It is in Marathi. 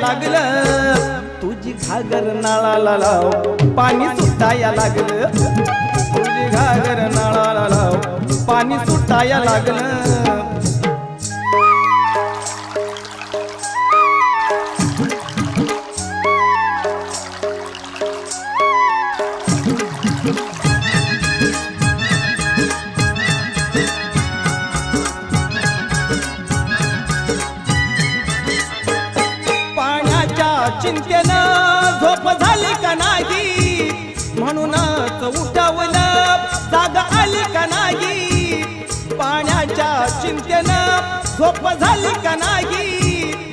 लागलं, तुझी घागर नाळाला लाव पाणी सुटाया लागलं, तुझी घागर नाळाला लाव पाणी सुटाया लागलं. चिंतेनं झोप झाली का नाही, म्हणूनच उठवलं जाग आली का नाही. पाण्याच्या चिंतेनं झोप झाली का नाही,